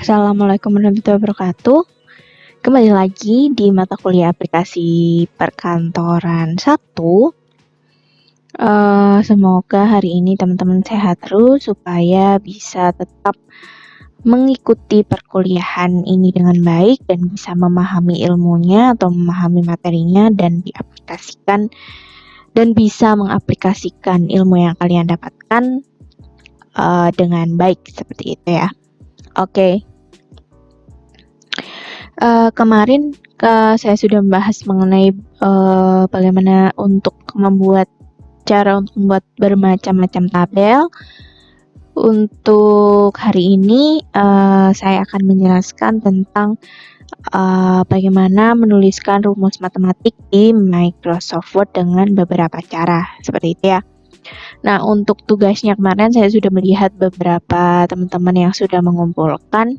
Assalamualaikum warahmatullahi wabarakatuh. Kembali lagi di mata kuliah aplikasi perkantoran 1. Semoga hari ini teman-teman sehat terus supaya bisa tetap mengikuti perkuliahan ini dengan baik dan bisa memahami ilmunya atau memahami materinya dan diaplikasikan dan bisa mengaplikasikan ilmu yang kalian dapatkan dengan baik seperti itu ya. Oke. Kemarin saya sudah membahas mengenai bagaimana cara untuk membuat bermacam-macam tabel. Untuk hari ini saya akan menjelaskan tentang bagaimana menuliskan rumus matematik di Microsoft Word dengan beberapa cara seperti itu ya. Nah, untuk tugasnya kemarin saya sudah melihat beberapa teman-teman yang sudah mengumpulkan.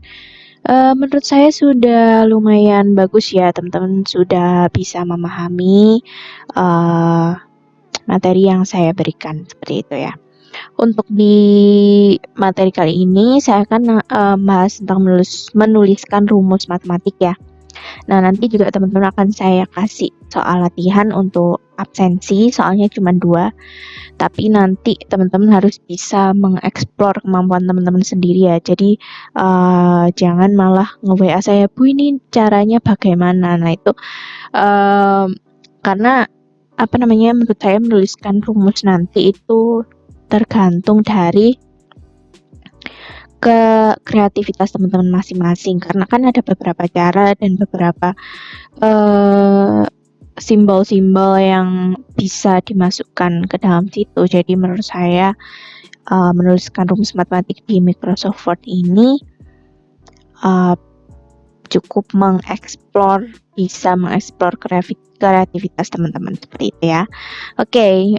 Menurut saya sudah lumayan bagus ya, teman-teman sudah bisa memahami materi yang saya berikan seperti itu ya. Untuk di materi kali ini saya akan bahas tentang menuliskan rumus matematik ya. Nah, nanti juga teman-teman akan saya kasih soal latihan untuk absensi, soalnya cuma 2. Tapi nanti teman-teman harus bisa mengeksplor kemampuan teman-teman sendiri ya. Jadi jangan malah nge-WA saya, "Bu, ini caranya bagaimana?" Nah, itu karena menurut saya menuliskan rumus nanti itu tergantung dari kreativitas teman-teman masing-masing, karena kan ada beberapa cara dan beberapa simbol-simbol yang bisa dimasukkan ke dalam situ. Jadi menurut saya menuliskan rumus matematik di Microsoft Word ini cukup bisa mengeksplor kreativitas teman-teman seperti itu ya. Oke,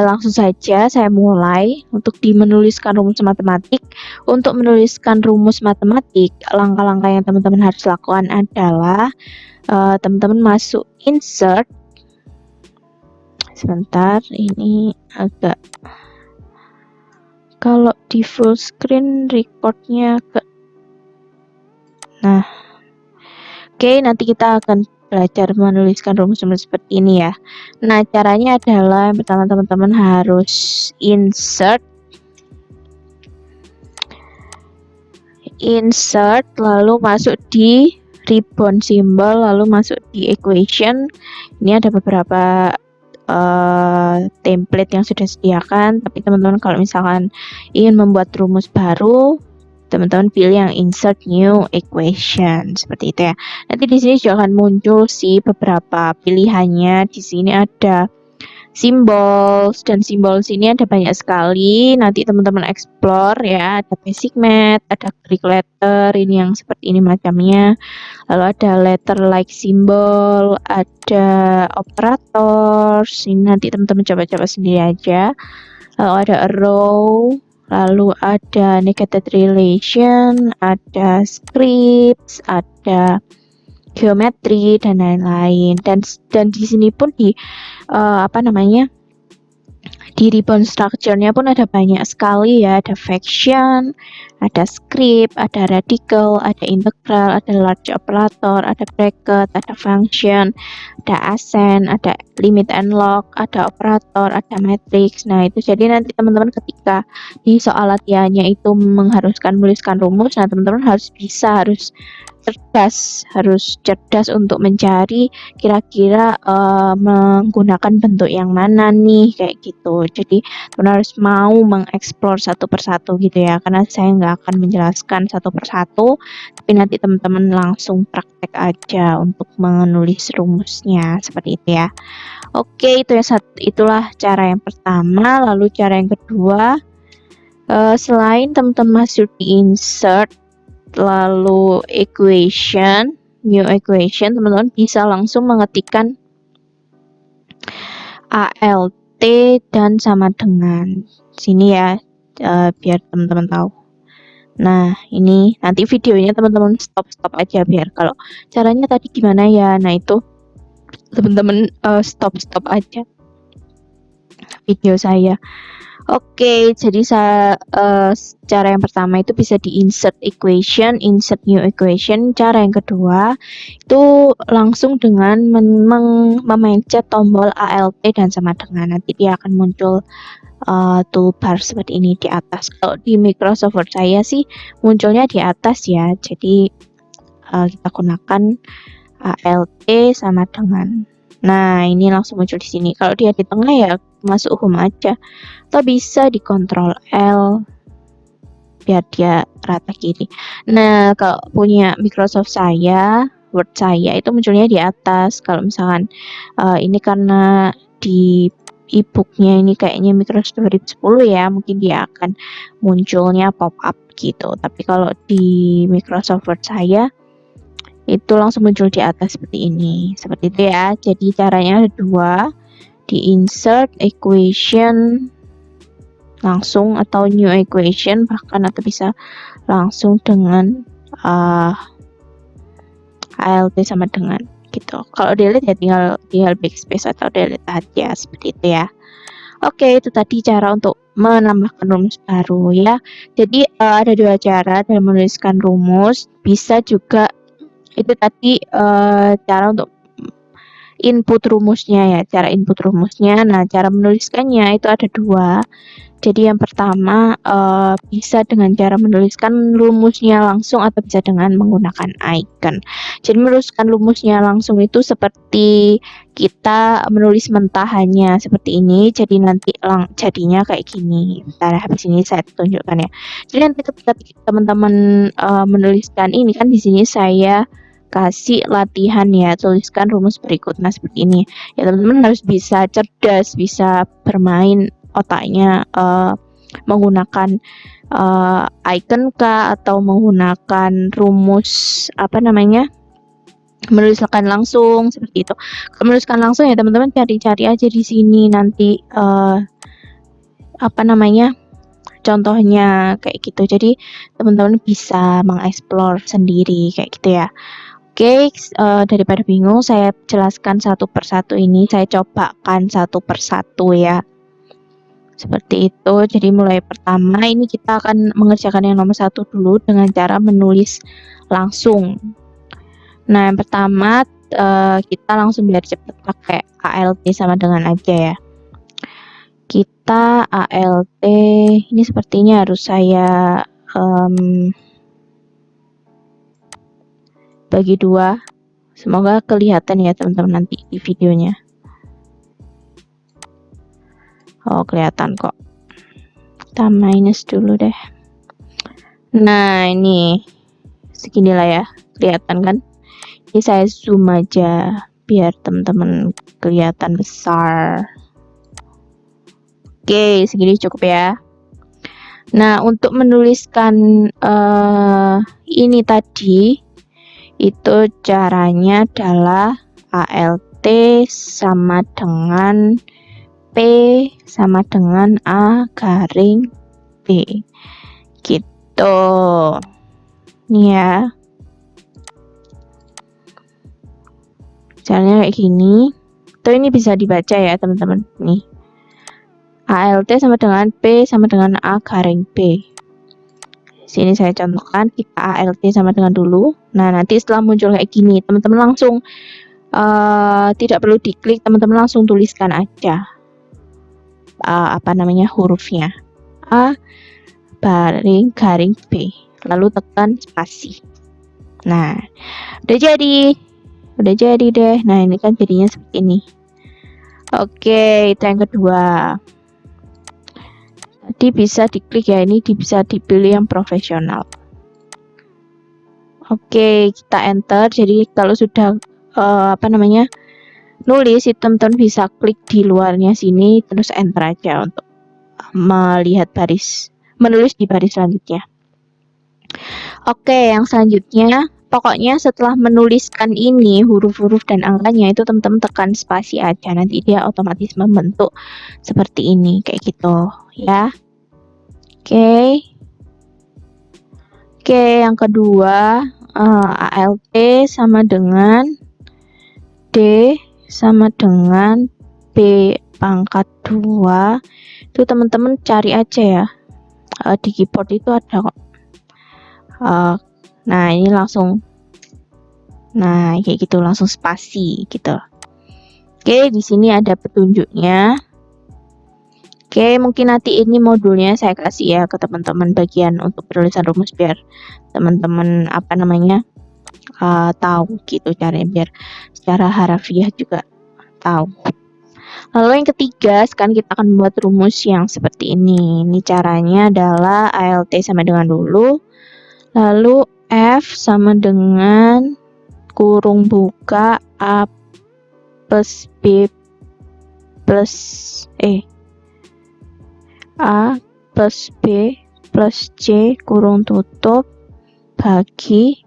langsung saja saya mulai untuk menuliskan rumus matematik. Untuk menuliskan rumus matematik, langkah-langkah yang teman-teman harus lakukan adalah teman-teman masuk insert. Sebentar, ini agak, kalau di full screen recordnya nah, oke, nanti kita akan belajar menuliskan rumus-rumus seperti ini ya. Nah, caranya adalah yang pertama teman-teman harus insert, lalu masuk di ribbon symbol, lalu masuk di equation. Ini ada beberapa template yang sudah disediakan, tapi teman-teman kalau misalkan ingin membuat rumus baru, teman-teman pilih yang insert new equation seperti itu ya. Nanti di sini juga akan muncul sih beberapa pilihannya. Di sini ada symbols, dan simbol sini ada banyak sekali. Nanti teman-teman explore ya. Ada basic math, ada Greek letter, ini yang seperti ini macamnya. Lalu ada letter like symbol, ada operators. Ini nanti teman-teman coba-coba sendiri aja. Lalu ada arrow, lalu ada negative relation, ada scripts, ada geometri dan lain-lain. Dan di sini pun di di ribbon structure-nya pun ada banyak sekali ya. Ada fraction, ada script, ada radical, ada integral, ada large operator, ada bracket, ada function, ada ascend, ada limit and log, ada operator, ada matrix. Nah, itu jadi nanti teman-teman ketika di soal latihannya itu mengharuskan menuliskan rumus, nah teman-teman harus cerdas untuk mencari kira-kira menggunakan bentuk yang mana nih, kayak gitu. Jadi teman harus mau mengeksplor satu persatu gitu ya, karena saya nggak akan menjelaskan satu persatu, tapi nanti teman-teman langsung praktek aja untuk menulis rumusnya seperti itu ya. Oke, itulah cara yang pertama. Lalu cara yang kedua, selain teman-teman masuk di insert lalu new equation, teman-teman bisa langsung mengetikkan ALT dan sama dengan sini ya, biar teman-teman tahu. Nah, ini nanti videonya teman-teman stop aja biar kalau caranya tadi gimana ya. Nah, itu teman-teman stop aja video saya. Oke, jadi cara yang pertama itu bisa di insert equation, insert new equation. Cara yang kedua itu langsung dengan memencet tombol Alt dan sama dengan, nanti dia akan muncul toolbar seperti ini di atas. Kalau di Microsoft Word saya sih munculnya di atas ya, jadi kita gunakan Alt sama dengan. Nah, ini langsung muncul di sini. Kalau dia di tengah ya masuk home aja. Atau bisa di Ctrl L biar dia rata gini. Nah, kalau punya Microsoft saya, Word saya itu munculnya di atas. Kalau misalkan ini karena di e-booknya ini kayaknya Microsoft 2010 ya, mungkin dia akan munculnya pop up gitu. Tapi kalau di Microsoft Word saya itu langsung muncul di atas seperti ini. Seperti itu ya. Jadi caranya ada dua, di insert equation langsung atau new equation bahkan, atau bisa langsung dengan ALT sama dengan gitu. Kalau delete ya tinggal backspace atau delete aja seperti itu ya. Oke, itu tadi cara untuk menambahkan rumus baru ya. Jadi ada dua cara dalam menuliskan rumus. Bisa juga itu tadi cara untuk input rumusnya ya, cara input rumusnya. Nah, cara menuliskannya itu ada dua. Jadi yang pertama bisa dengan cara menuliskan rumusnya langsung atau bisa dengan menggunakan icon. Jadi menuliskan rumusnya langsung itu seperti kita menulis mentahannya seperti ini. Jadi nanti jadinya kayak gini. Bentar, habis ini saya tunjukkan ya. Jadi nanti ketika teman-teman menuliskan ini kan di sini saya kasih latihan ya, tuliskan rumus berikut. Nah, seperti ini. Ya, teman-teman harus bisa cerdas, bisa bermain otaknya menggunakan icon kah atau menggunakan rumus menuliskan langsung seperti itu. Kalau menuliskan langsung ya teman-teman cari-cari aja di sini nanti contohnya kayak gitu. Jadi teman-teman bisa mengeksplor sendiri kayak gitu ya. Oke, daripada bingung saya jelaskan satu persatu ini, saya cobakan satu persatu ya. Seperti itu. Jadi mulai pertama ini kita akan mengerjakan yang nomor 1 dulu dengan cara menulis langsung. Nah, yang pertama kita langsung biar cepat pakai ALT sama dengan aja ya. Kita ALT ini sepertinya harus saya bagi dua. Semoga kelihatan ya teman-teman nanti di videonya. Oh, kelihatan kok. Kita minus dulu deh. Nah, ini seginilah ya, kelihatan kan? Ini saya zoom aja biar teman-teman kelihatan besar. Oke, segini cukup ya. Nah, untuk menuliskan ini tadi itu caranya adalah ALT sama dengan P sama dengan A garing B gitu. Nih ya, caranya kayak gini. Tuh ini bisa dibaca ya teman-teman. Nih, ALT sama dengan P sama dengan A garing B. Sini saya contohkan, kita ALT sama dengan dulu. Nah, nanti setelah muncul kayak gini, teman-teman langsung tidak perlu diklik, teman-teman langsung tuliskan aja hurufnya. A garing B, lalu tekan spasi. Nah, udah jadi deh. Nah, ini kan jadinya seperti ini. Oke, itu yang kedua. Tadi bisa diklik ya, ini bisa dipilih yang profesional. Oke, kita enter. Jadi kalau sudah nulis, teman-teman bisa klik di luarnya sini terus enter aja untuk melihat menulis di baris selanjutnya. Oke, yang selanjutnya pokoknya setelah menuliskan ini huruf-huruf dan angkanya itu teman-teman tekan spasi aja, nanti dia otomatis membentuk seperti ini kayak gitu ya. Oke, yang kedua ALT sama dengan D sama dengan pangkat 2 itu teman-teman cari aja ya, di keyboard itu ada kok. Nah ini langsung, nah kayak gitu, langsung spasi gitu. Oke, di sini ada petunjuknya. Oke, mungkin nanti ini modulnya saya kasih ya ke teman-teman bagian untuk penulisan rumus biar teman-teman tahu gitu caranya, biar secara harafiah juga tahu. Lalu yang ketiga, sekarang kita akan membuat rumus yang seperti ini. Ini caranya adalah ALT sama dengan dulu, lalu F sama dengan kurung buka A plus B plus A plus B plus C kurung tutup bagi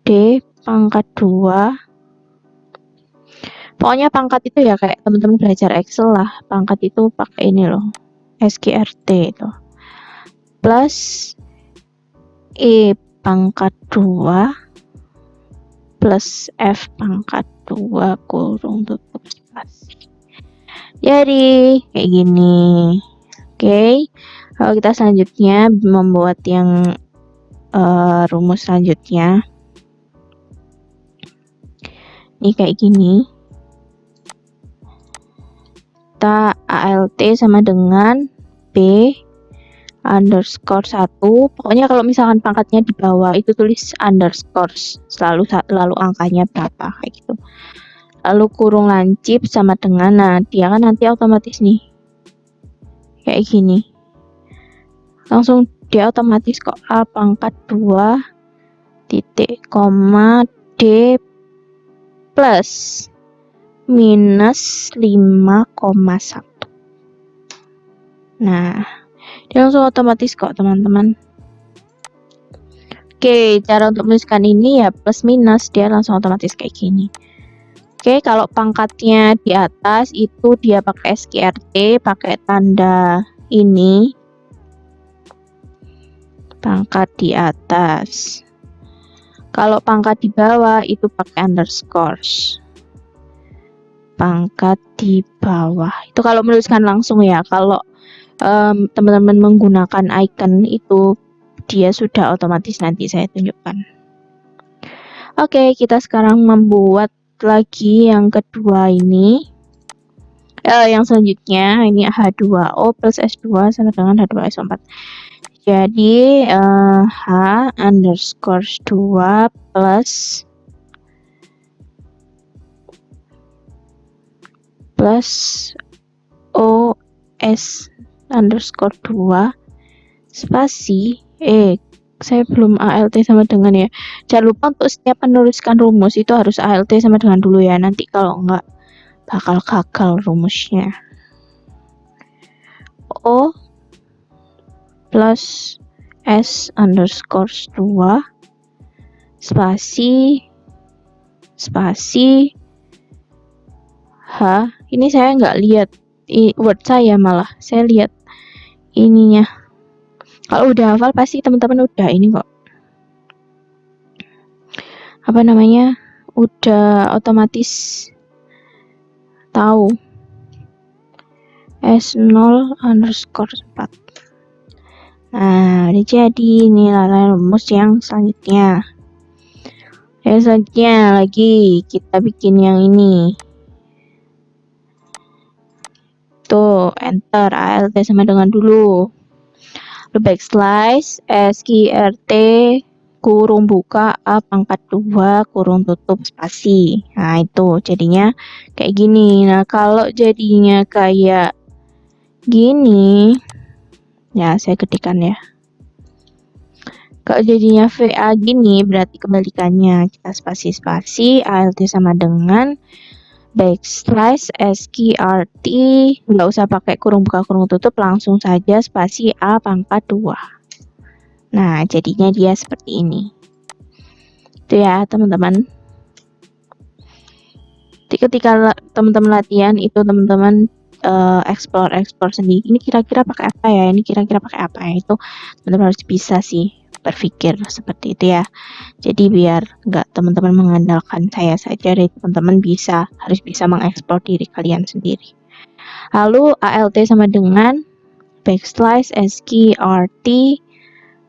D pangkat 2. Pokoknya pangkat itu ya kayak teman-teman belajar Excel lah. Pangkat itu pakai ini loh, SQRT itu. Plus E pangkat 2 plus F pangkat 2 kurung tutup spasi. Jadi kayak gini. Oke, kalau kita selanjutnya membuat yang rumus selanjutnya, ini kayak gini. Kita ALT sama dengan B underscore 1. Pokoknya kalau misalkan pangkatnya di bawah itu tulis underscore, selalu angkanya berapa kayak gitu. Lalu kurung lancip sama dengan, nah dia kan nanti otomatis nih kayak gini, langsung dia otomatis kok A pangkat 2 titik koma D plus minus 5,1. Nah dia langsung otomatis kok teman-teman. Oke, cara untuk menuliskan ini ya plus minus, dia langsung otomatis kayak gini. Oke, kalau pangkatnya di atas itu dia pakai SQRT, pakai tanda ini, pangkat di atas. Kalau pangkat di bawah itu pakai underscore, pangkat di bawah. Itu kalau menuliskan langsung ya. Kalau teman-teman menggunakan icon itu dia sudah otomatis, nanti saya tunjukkan. Oke, kita sekarang membuat lagi yang kedua ini. Yang selanjutnya ini H2O plus S2 sama dengan H2SO4. Jadi H underscore 2 plus OS underscore 2 spasi saya belum ALT sama dengan ya. Jangan lupa untuk setiap menuliskan rumus itu harus ALT sama dengan dulu ya, nanti kalau enggak bakal gagal rumusnya. O plus S underscore 2 spasi H. Ini saya nggak lihat word saya, malah saya lihat ininya. Kalau udah hafal pasti teman-teman udah ini kok, udah otomatis tahu. S0 underscore 4. Nah udah jadi, ini rumus yang selanjutnya. Yang selanjutnya lagi kita bikin yang ini. Tuh, enter, ALT sama dengan dulu. Lalu backslash SQRT kurung buka A pangkat 2 kurung tutup spasi. Nah itu jadinya kayak gini. Nah kalau jadinya kayak gini ya, saya ketikkan ya. Kalau jadinya VA gini berarti kebalikannya, kita spasi ALT sama dengan backslash SQRT, nggak usah pakai kurung buka kurung tutup, langsung saja spasi A pangkat 2. Nah jadinya dia seperti ini. Itu ya teman-teman. Ketika teman-teman latihan itu teman-teman explore sendiri, ini kira-kira pakai apa ya, ini kira-kira pakai apa ya, itu teman-teman harus bisa sih berpikir seperti itu ya. Jadi biar nggak teman-teman mengandalkan saya saja, teman-teman harus bisa mengeksplor diri kalian sendiri. Lalu ALT sama dengan backslash SQRT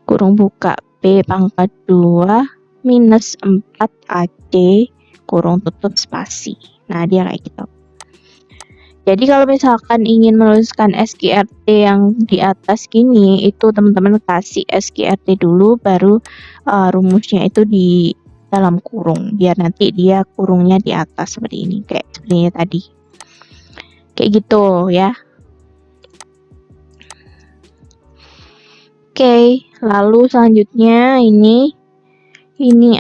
kurung buka B pangkat 2 minus 4 AD kurung tutup spasi. Nah, dia kayak gitu. Jadi kalau misalkan ingin menuliskan SQRT yang di atas gini, itu teman-teman kasih SQRT dulu, baru rumusnya itu di dalam kurung, biar nanti dia kurungnya di atas seperti ini, kayak seperti tadi. Kayak gitu ya. Oke, lalu selanjutnya ini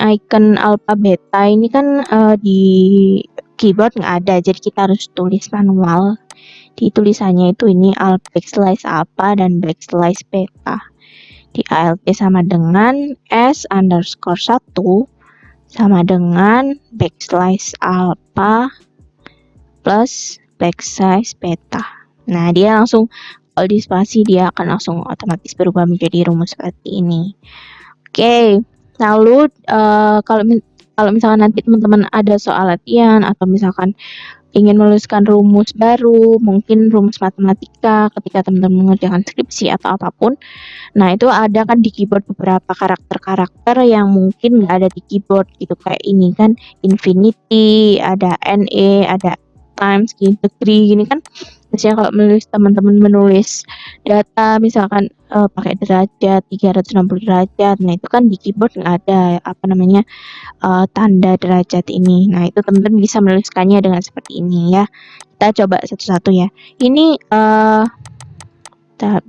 icon alpha beta ini kan di keyboard nggak ada, jadi kita harus tulis manual. Di tulisannya itu ini backslash alpha dan backslash beta. Di ALT sama dengan S_1 sama dengan backslash alpha plus backslash beta. Nah, dia langsung kalau di spasi dia akan langsung otomatis berubah menjadi rumus seperti ini. Oke, lalu kalau misalkan nanti teman-teman ada soal latihan atau misalkan ingin menuliskan rumus baru, mungkin rumus matematika ketika teman-teman mengerjakan skripsi atau apapun. Nah, itu ada kan di keyboard beberapa karakter-karakter yang mungkin nggak ada di keyboard gitu. Kayak ini kan infinity, ada NE, ada times, degree gini kan. Biasanya kalau teman-teman menulis data misalkan pakai derajat 360 derajat. Nah, itu kan di keyboard nggak ada tanda derajat ini. Nah, itu teman-teman bisa menuliskannya dengan seperti ini ya. Kita coba satu-satu ya. Ini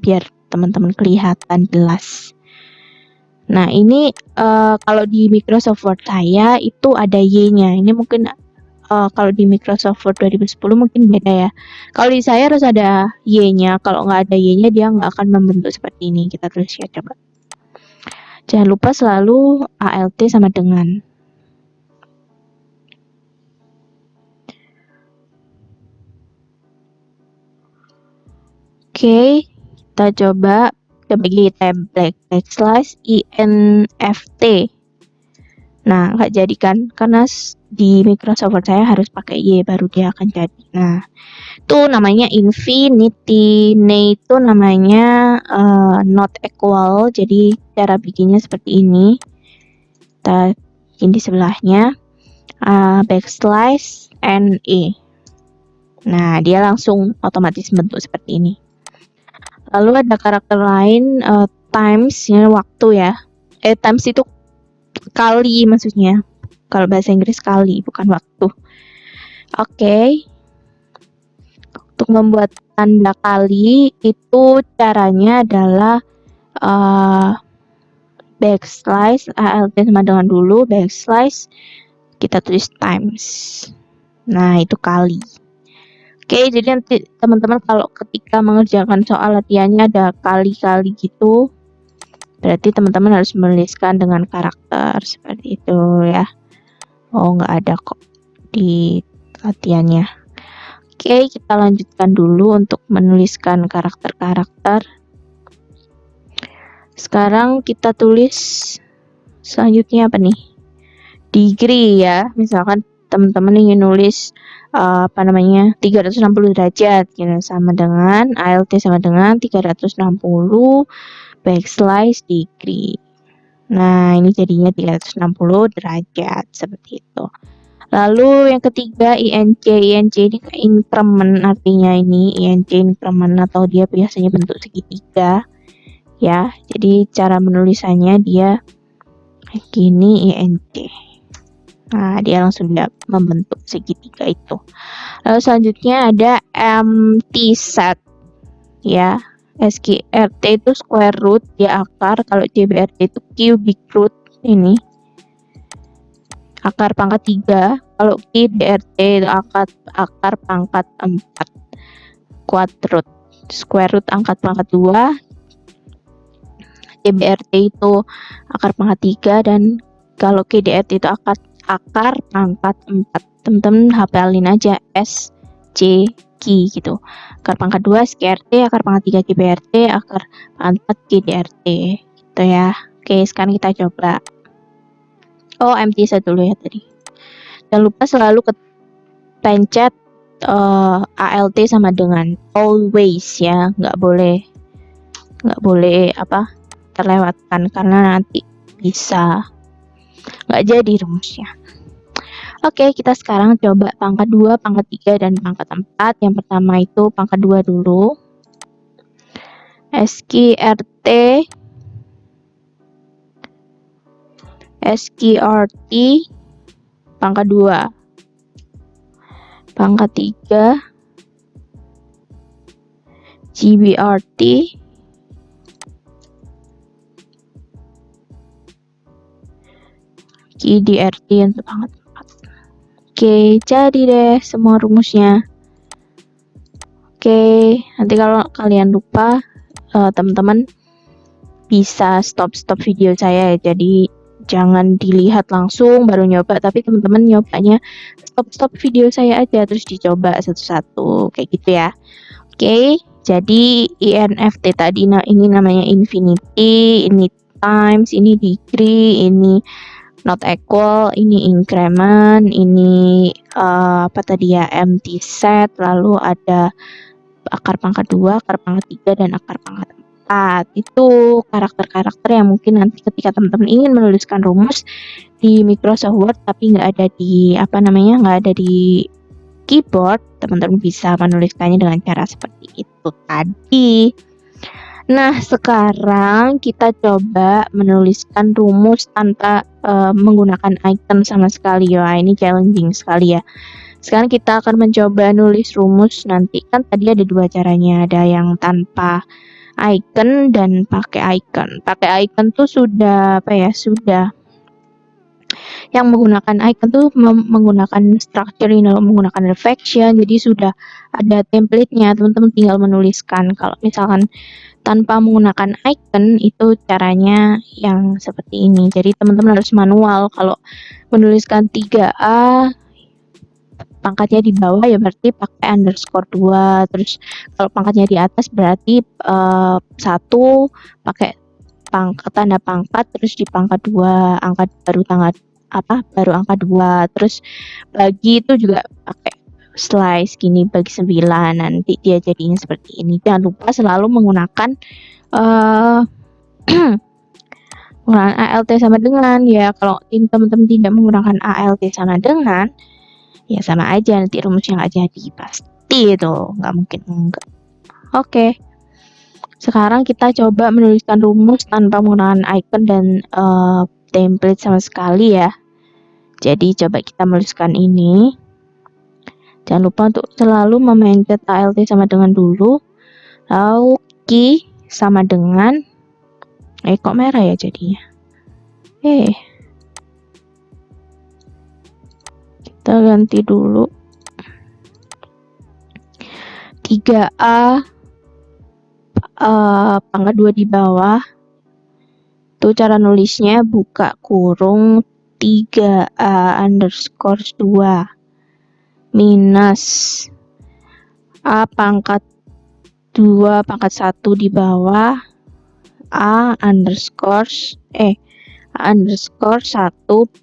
biar teman-teman kelihatan jelas. Nah, ini kalau di Microsoft Word saya itu ada Y-nya. Ini mungkin kalau di Microsoft Word 2010 mungkin beda ya. Kalau di saya harus ada Y-nya. Kalau nggak ada Y-nya dia nggak akan membentuk seperti ini. Kita tulis ya coba. Jangan lupa selalu ALT sama dengan. Oke, kita coba bagi template backslash INFT. Nah, nggak jadi kan? Karena di Microsoft Word saya harus pakai Y baru dia akan jadi. Nah, itu namanya infinity. Nah, itu namanya not equal. Jadi cara bikinnya seperti ini. Kita bikin di sebelahnya backslash NE. Nah, dia langsung otomatis bentuk seperti ini. Lalu ada karakter lain times, ya waktu ya. Times itu kali maksudnya. Kalau bahasa Inggris kali, bukan waktu. Oke. Untuk membuat tanda kali itu caranya adalah backslash ALT sama dengan dulu backslash kita tulis times. Nah, itu kali. Oke, jadi nanti teman-teman kalau ketika mengerjakan soal latihannya ada kali-kali gitu, berarti teman-teman harus menuliskan dengan karakter seperti itu ya. Oh, nggak ada kok di latihannya. Oke, kita lanjutkan dulu untuk menuliskan karakter-karakter. Sekarang kita tulis selanjutnya apa nih? Degree ya. Misalkan teman-teman ingin nulis 360 derajat gitu, sama dengan ALT sama dengan 360 backslash degree. Nah, ini jadinya 360 derajat seperti itu. Lalu yang ketiga INC ini increment, artinya ini INC increment atau dia biasanya bentuk segitiga ya. Jadi cara menulisannya dia kayak gini INC. Nah, dia langsung membentuk segitiga itu. Lalu selanjutnya ada empty set ya. SQRT itu square root, dia akar. Kalau CBRT itu cubic root, ini akar pangkat 3. Kalau QDRT itu akar pangkat 4. Quadroot, square root angkat pangkat 2. CBRT itu akar pangkat 3 dan kalau QDRT itu akar pangkat 4. Teman-teman hafalin aja S, C, Q gitu. Akar pangkat 2 SQRT, akar pangkat 3 CBRT, akar pangkat 4 QDRT gitu ya. Oke, sekarang kita coba. Oh, empty set dulu ya tadi. Jangan lupa selalu pencet ALT sama dengan always ya, nggak boleh terlewatkan karena nanti bisa nggak jadi rumusnya. Oke, kita sekarang coba pangkat 2, pangkat 3, dan pangkat 4. Yang pertama itu pangkat 2 dulu. SQRT, SQRT, pangkat 2. Pangkat 3, GBRT, GDRT untuk pangkat 4. Oke, jadi deh semua rumusnya. Oke, nanti kalau kalian lupa, teman-teman bisa stop video saya ya. Jadi jangan dilihat langsung baru nyoba, tapi teman-teman nyobanya stop video saya aja terus dicoba satu-satu kayak gitu ya. Oke, jadi INFT tadi ini namanya infinity, ini times, ini degree, ini not equal, ini increment, ini apa tadi ya, empty set, lalu ada akar pangkat 2, akar pangkat 3, dan akar pangkat 4. Itu karakter-karakter yang mungkin nanti ketika teman-teman ingin menuliskan rumus di Microsoft Word tapi nggak ada di keyboard, teman-teman bisa menuliskannya dengan cara seperti itu tadi. Nah, sekarang kita coba menuliskan rumus tanpa menggunakan icon sama sekali ya. Ini challenging sekali ya. Sekarang kita akan mencoba nulis rumus nanti. Kan tadi ada dua caranya, ada yang tanpa icon dan pakai icon. Pakai icon tuh sudah yang menggunakan icon tuh menggunakan structure ini, menggunakan reflection, jadi sudah ada template-nya, teman-teman tinggal menuliskan. Kalau misalkan tanpa menggunakan icon itu caranya yang seperti ini. Jadi teman-teman harus manual. Kalau menuliskan 3A pangkatnya di bawah ya berarti pakai underscore 2. Terus kalau pangkatnya di atas berarti 1 pakai tanda pangkat, terus di pangkat 2 angka baru angka 2. Terus bagi itu juga pakai slice gini, bagi 9, nanti dia jadinya seperti ini. Jangan lupa selalu menggunakan menggunakan ALT sama dengan ya. Kalau teman-teman tidak menggunakan ALT sama dengan ya sama aja, nanti rumusnya nggak jadi, pasti itu nggak mungkin enggak. Oke, sekarang kita coba menuliskan rumus tanpa menggunakan icon dan template sama sekali ya. Jadi coba kita menuliskan ini. Jangan lupa untuk selalu memencet ALT sama dengan dulu, lalu key sama dengan kok merah ya jadinya. Kita ganti dulu 3A pangkat 2 di bawah. Tuh cara nulisnya buka kurung 3A underscore 2 minus A pangkat 2 pangkat 1 di bawah A underscore 1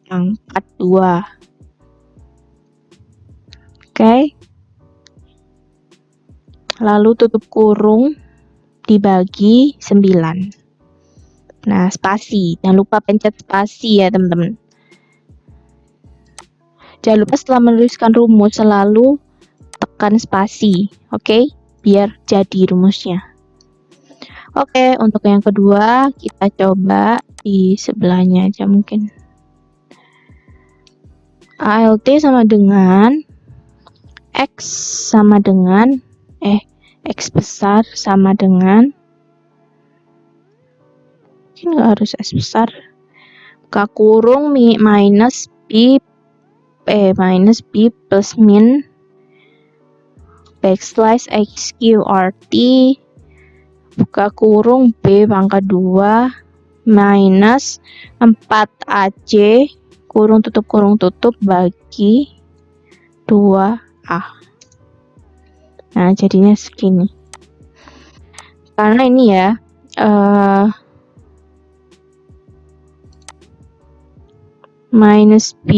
pangkat 2. Oke. Lalu tutup kurung dibagi 9. Nah, spasi. Jangan lupa pencet spasi ya, teman-teman. Jangan lupa setelah menuliskan rumus selalu tekan spasi, oke? Biar jadi rumusnya. Oke, untuk yang kedua kita coba di sebelahnya aja mungkin. ALT sama dengan X sama dengan X besar sama dengan, mungkin nggak harus X besar, buka kurung minus B plus min backslash XQRT buka kurung B pangkat 2 minus 4AC kurung tutup bagi 2A. Nah, jadinya segini. Karena ini ya minus B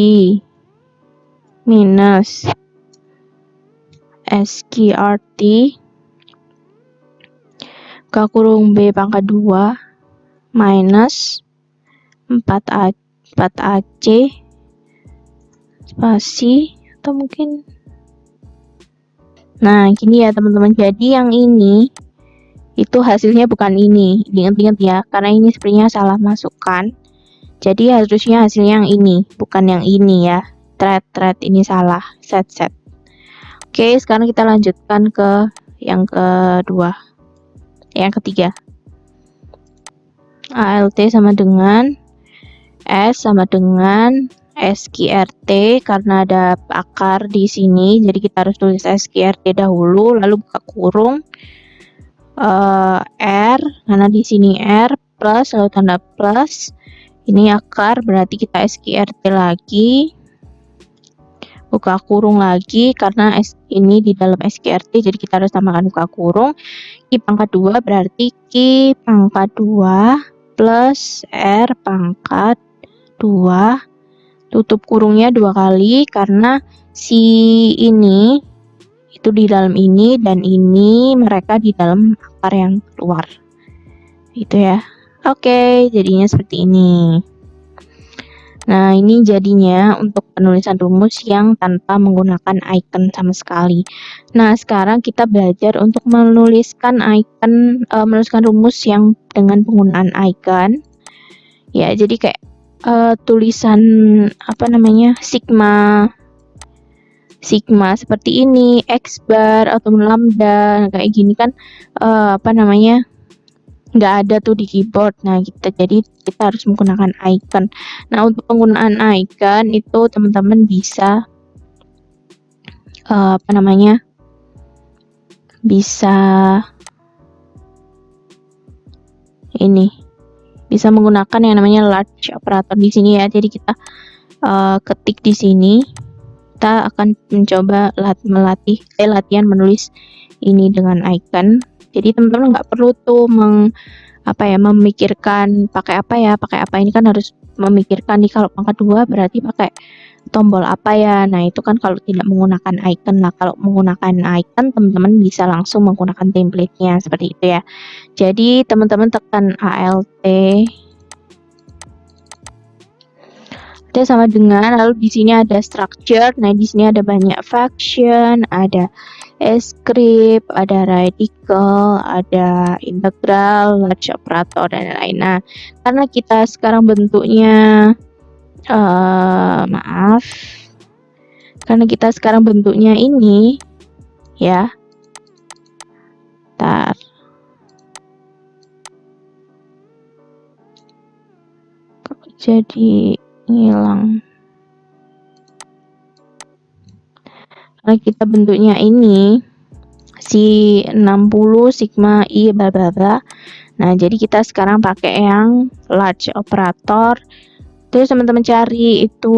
minus SQRT buka kurung B pangkat 2 minus 4AC spasi atau mungkin nah gini ya teman-teman, jadi yang ini itu hasilnya bukan ini, ingat-ingat ya, karena ini sepertinya salah masukkan, jadi harusnya hasilnya yang ini bukan yang ini ya, thread ini salah, set. Oke, sekarang kita lanjutkan ke yang ketiga. ALT sama dengan S sama dengan SQRT, karena ada akar di sini, jadi kita harus tulis SQRT dahulu, lalu buka kurung R, karena di sini R plus, lalu tanda plus, ini akar, berarti kita SQRT lagi, buka kurung lagi, karena ini di dalam SQRT, jadi kita harus tambahkan buka kurung, Q pangkat 2 berarti Q pangkat 2 plus R pangkat 2, tutup kurungnya 2 kali, karena si ini itu di dalam ini, dan ini mereka di dalam akar yang keluar. Itu ya. Oke, jadinya seperti ini. Nah, ini jadinya untuk penulisan rumus yang tanpa menggunakan icon sama sekali. Nah, sekarang kita belajar untuk menuliskan menuliskan rumus yang dengan penggunaan icon. Ya, jadi kayak tulisan sigma seperti ini, x bar atau lambda, kayak gini kan nggak ada tuh di keyboard. Nah, jadi kita harus menggunakan icon. Nah, untuk penggunaan icon itu teman-teman bisa bisa menggunakan yang namanya large operator di sini ya. Jadi kita ketik di sini, kita akan mencoba latihan menulis ini dengan icon. Jadi teman-teman nggak perlu tuh memikirkan pakai apa ini kan harus memikirkan nih, kalau pangkat 2 berarti pakai tombol apa ya. Nah, itu kan kalau tidak menggunakan icon. Nah, kalau menggunakan icon teman-teman bisa langsung menggunakan template-nya seperti itu ya. Jadi teman-teman tekan ALT sama dengan, lalu di sini ada structure. Nah, di sini ada banyak function, ada script, ada radical, ada integral, large operator, dan lain-lain. Nah, karena kita sekarang bentuknya karena kita sekarang bentuknya ini ya, jadi hilang. Karena kita bentuknya ini si 60 sigma i bla bla bla. Nah, jadi kita sekarang pakai yang large operator. Terus teman-teman cari itu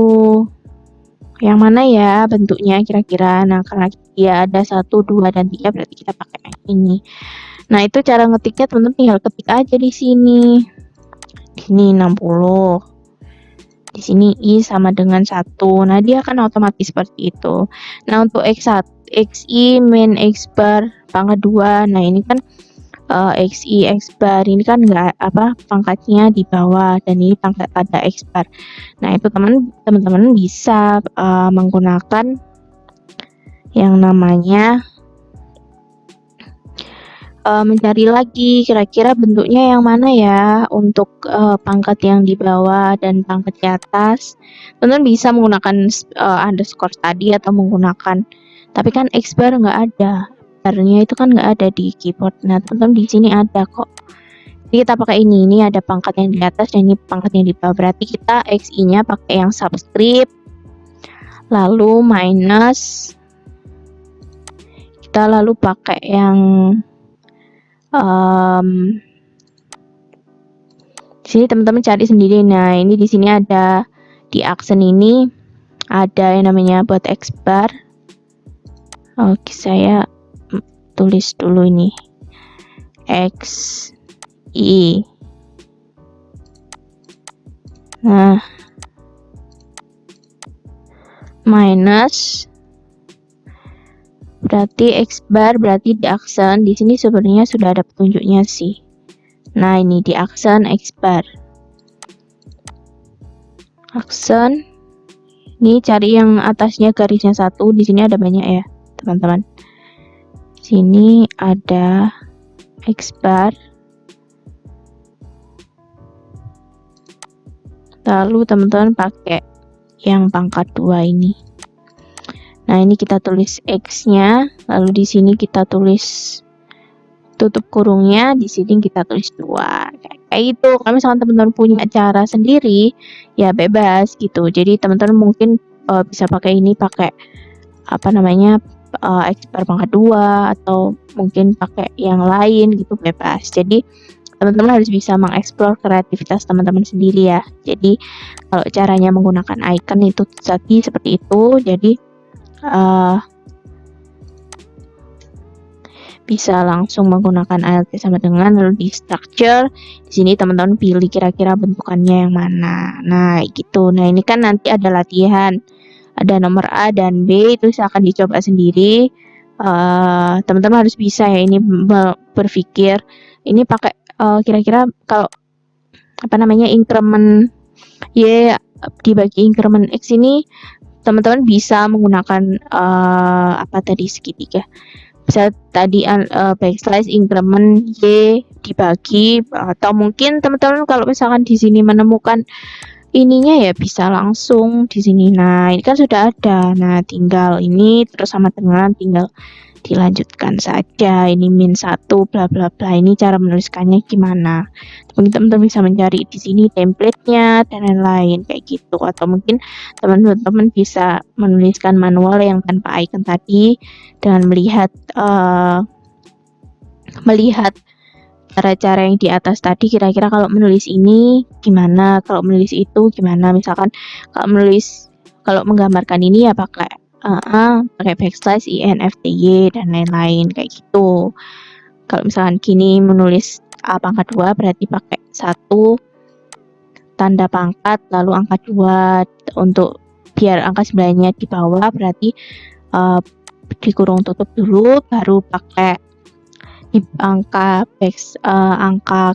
yang mana ya bentuknya kira-kira. Nah, karena dia ada 1, 2, dan 3 berarti kita pakai yang ini. Nah, itu cara ngetiknya teman-teman tinggal ketik aja di sini. Ini 60. Di sini I sama dengan 1. Nah, dia akan otomatis seperti itu. Nah, untuk XI min X bar pangkat 2. Nah, ini kan XI X bar ini kan enggak pangkatnya di bawah, dan ini pangkat ada X bar. Nah, itu teman-teman bisa menggunakan yang namanya mencari lagi kira-kira bentuknya yang mana ya untuk pangkat yang di bawah dan pangkat di atas. Teman-teman bisa menggunakan underscore tadi atau menggunakan, tapi kan X bar nggak ada, barnya itu kan nggak ada di keyboard. Nah, teman-teman di sini ada kok. Jadi kita pakai ini ada pangkat yang di atas dan ini pangkat yang di bawah. Berarti kita XI-nya pakai yang subscript, lalu minus, kita lalu pakai yang sini teman-teman cari sendiri. Nah, ini di sini ada di aksen ini ada yang namanya buat X bar. Oke, saya tulis dulu ini XI. Nah, minus Berarti X bar berarti di aksen. Di sini sebenarnya sudah ada petunjuknya sih. Nah, ini di aksen X bar. Aksen. Ini cari yang atasnya garisnya 1. Di sini ada banyak ya, teman-teman. Sini ada X bar. Lalu teman-teman pakai yang pangkat 2 ini. Nah, ini kita tulis X-nya, lalu di sini kita tulis tutup kurungnya, di sini kita tulis 2. Kayak gitu. Kalau misalkan teman-teman punya cara sendiri, ya bebas gitu. Jadi teman-teman mungkin bisa pakai ini, pakai apa namanya, X bar pangkat 2 atau mungkin pakai yang lain gitu, bebas. Jadi teman-teman harus bisa mengeksplor kreativitas teman-teman sendiri ya. Jadi kalau caranya menggunakan icon itu tadi seperti itu. Jadi bisa langsung menggunakan alt sama dengan, lalu di structure di sini teman-teman pilih kira-kira bentukannya yang mana. Nah gitu. Nah ini kan nanti ada latihan, ada nomor A dan B, itu akan dicoba sendiri. Teman-teman harus bisa ya ini berpikir ini pakai kira-kira kalau apa namanya increment Y dibagi increment X ini teman-teman bisa menggunakan apa tadi, segitiga. Bisa tadi backslash increment Y dibagi, atau mungkin teman-teman kalau misalkan di sini menemukan ininya ya bisa langsung di sini. Nah, ini kan sudah ada. Nah, tinggal ini terus sama dengan tinggal dilanjutkan saja. Ini -1 bla bla bla. Ini cara menuliskannya gimana? Mungkin teman-teman bisa mencari di sini template-nya dan lain-lain kayak gitu. Atau mungkin teman-teman bisa menuliskan manual yang tanpa icon tadi dengan melihat cara-cara yang di atas tadi. Kira-kira kalau menulis ini gimana, kalau menulis itu gimana. Misalkan kalau menggambarkan ini ya pakai backslash INFTY dan lain-lain kayak gitu. Kalau misalkan gini menulis A pangkat 2 berarti pakai 1 tanda pangkat lalu angka 2, untuk biar angka 9-nya di bawah berarti dikurung tutup dulu, baru pakai angka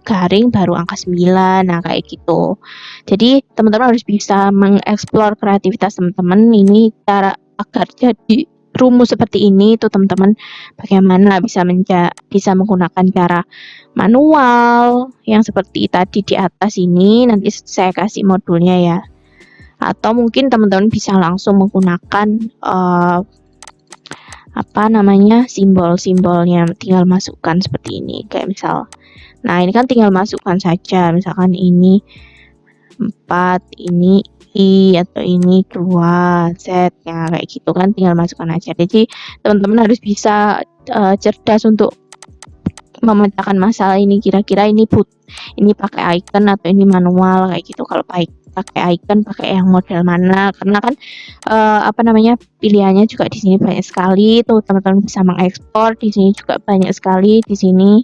garing, baru angka 9. Nah kayak gitu. Jadi teman-teman harus bisa mengeksplor kreativitas teman-teman. Ini cara agar jadi rumus seperti ini tuh teman-teman, bagaimana bisa menggunakan cara manual yang seperti tadi di atas ini. Nanti saya kasih modulnya ya, atau mungkin teman-teman bisa langsung menggunakan apa namanya, simbol-simbolnya, tinggal masukkan seperti ini kayak misal. Nah ini kan tinggal masukkan saja, misalkan ini 4, ini I, atau ini 2 Z ya, kayak gitu kan, tinggal masukkan aja. Jadi teman-teman harus bisa cerdas untuk memecahkan masalah ini, kira-kira ini pakai icon atau ini manual kayak gitu. Kalau pakai icon pakai yang model mana, karena kan apa namanya, pilihannya juga di sini banyak sekali tuh, teman-teman bisa mengekspor. Di sini juga banyak sekali, di sini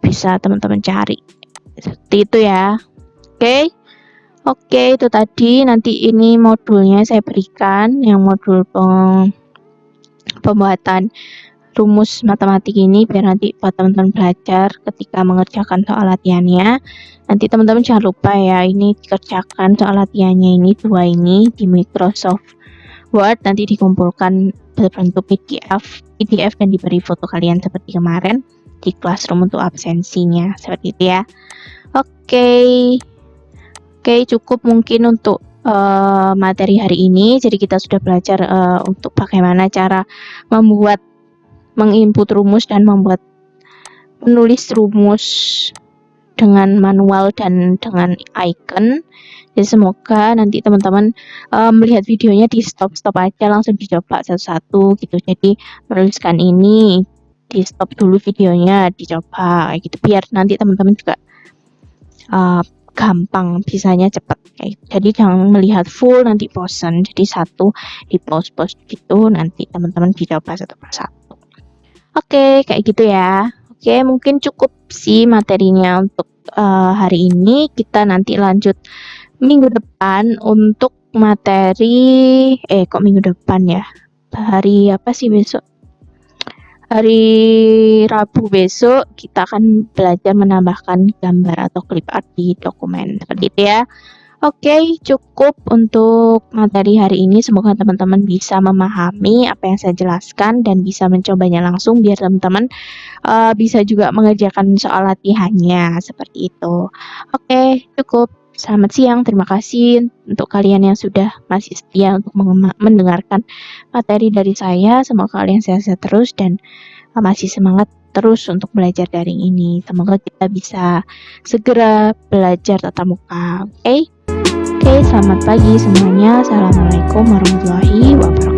bisa teman-teman cari seperti itu ya. Oke, itu tadi. Nanti ini modulnya saya berikan, yang modul pembuatan rumus matematik ini, biar nanti buat teman-teman belajar ketika mengerjakan soal latihannya. Nanti teman-teman jangan lupa ya, ini dikerjakan soal latihannya ini 2 ini di Microsoft Word, nanti dikumpulkan berbentuk PDF dan diberi foto kalian seperti kemarin di Classroom untuk absensinya, seperti itu ya. Oke, cukup mungkin untuk materi hari ini. Jadi kita sudah belajar untuk bagaimana cara menginput rumus dan menulis rumus dengan manual dan dengan icon. Jadi semoga nanti teman-teman melihat videonya di stop aja, langsung dicoba satu-satu gitu. Jadi menuliskan ini di stop dulu videonya, dicoba kayak gitu, biar nanti teman-teman juga gampang, bisanya cepat kayak gitu. Jadi jangan melihat full nanti bosan. Jadi satu di pause gitu, nanti teman-teman dicoba satu persatu. Oke, kayak gitu ya. Oke, mungkin cukup sih materinya untuk hari ini. Kita nanti lanjut minggu depan untuk materi kok minggu depan ya? Hari apa sih besok? hari Rabu besok kita akan belajar menambahkan gambar atau clip art di dokumen. Seperti itu ya. Oke, cukup untuk materi hari ini. Semoga teman-teman bisa memahami apa yang saya jelaskan dan bisa mencobanya langsung biar teman-teman bisa juga mengerjakan soal latihannya seperti itu. Oke, cukup. Selamat siang. Terima kasih untuk kalian yang sudah masih setia untuk mendengarkan materi dari saya. Semoga kalian sehat-sehat terus dan masih semangat terus untuk belajar daring ini. Semoga kita bisa segera belajar tatap muka. Oke, selamat pagi semuanya. Assalamualaikum warahmatullahi wabarakatuh.